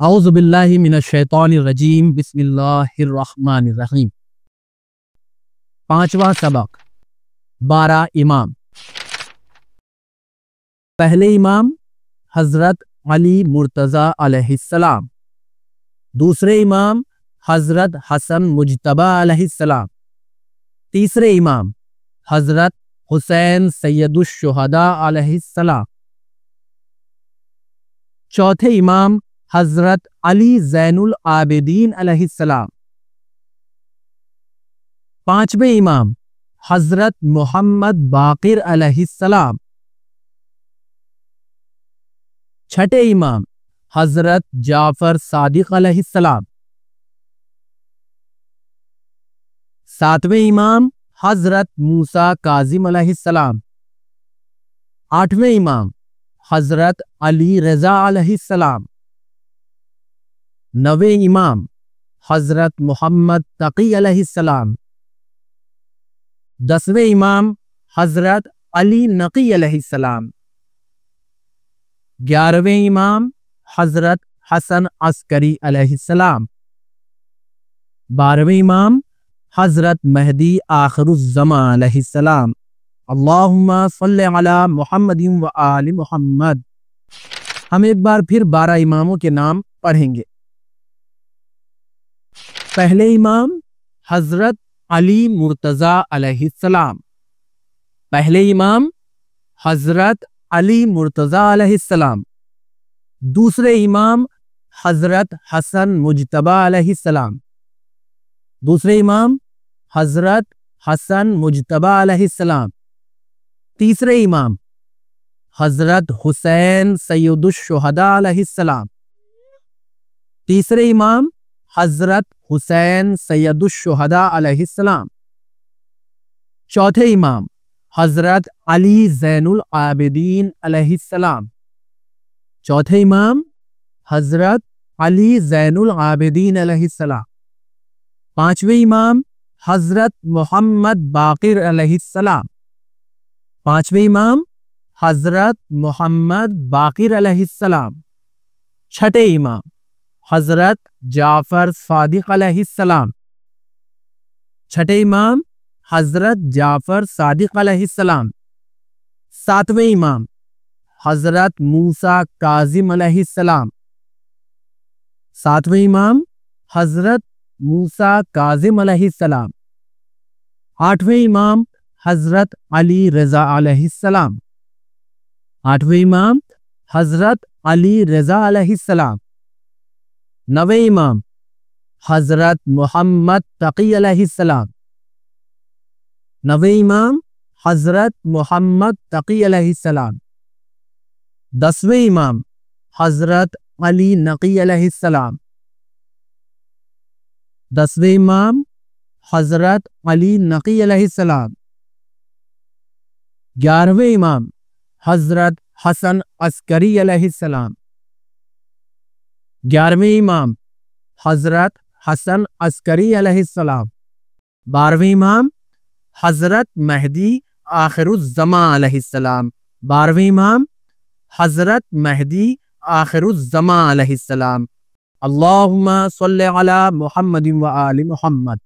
اعوذ باللہ من الشیطان الرجیم بسم اللہ الرحمن الرحیم۔ پانچواں سبق 12 امام۔ پہلے امام حضرت علی مرتضیٰ علیہ السلام، دوسرے امام حضرت حسن مجتبیٰ علیہ السلام، تیسرے امام حضرت حسین سید الشہداء علیہ السلام، چوتھے امام حضرت علی زین العابدین علیہ السلام، پانچویں امام حضرت محمد باقر علیہ السلام، چھٹے امام حضرت جعفر صادق علیہ السلام، ساتویں امام حضرت موسیٰ کاظم علیہ السلام، آٹھویں امام حضرت علی رضا علیہ السلام، نویں امام حضرت محمد تقی علیہ السلام، دسویں امام حضرت علی نقی علیہ السلام، گیارہویں امام حضرت حسن عسکری علیہ السلام، بارہویں امام حضرت مہدی آخر الزمان علیہ السلام۔ اللہم صلی علی محمد و آل محمد۔ ہم ایک بار پھر 12 اماموں کے نام پڑھیں گے۔ پہلے امام حضرت علی مرتضیٰ علیہ السلام، پہلے امام حضرت علی مرتضیٰ علیہ السلام، دوسرے امام حضرت حسن مجتبیٰ علیہ السلام، دوسرے امام حضرت حسن مجتبیٰ علیہ السلام، تیسرے امام حضرت حسین سید الشہداء علیہ السلام، تیسرے امام حضرت حسین سید الشہداء علیہ السلام، چوتھے امام حضرت علی زین العابدین علیہ السلام، چوتھے امام حضرت علی زین العابدین علیہ السلام، پانچویں امام حضرت محمد باقر علیہ السلام، پانچویں امام حضرت محمد باقر علیہ السلام، چھٹے امام حضرت جعفر صادق علیہ السلام، چھٹے امام حضرت جعفر صادق علیہ السلام، ساتویں امام حضرت موسیٰ کاظم علیہ السلام، ساتویں امام حضرت موسیٰ کاظم علیہ السلام، آٹھویں امام حضرت علی رضا علیہ السلام، آٹھویں امام حضرت علی رضا علیہ السلام، نویں امام حضرت محمد تقی علیہ السلام، نویں امام حضرت محمد تقی علیہ السلام، دسویں امام حضرت علی نقی علیہ السلام، دسویں امام حضرت علی نقی علیہ السلام، گیارہویں امام حضرت حسن عسکری علیہ السلام، گیارہویں امام حضرت حسن عسکری علیہ السلام، بارہویں امام حضرت مہدی آخر الزمان علیہ السلام، بارہویں امام حضرت مہدی آخر الزمان علیہ السلام۔ اللہم صلی علی محمد و آل محمد۔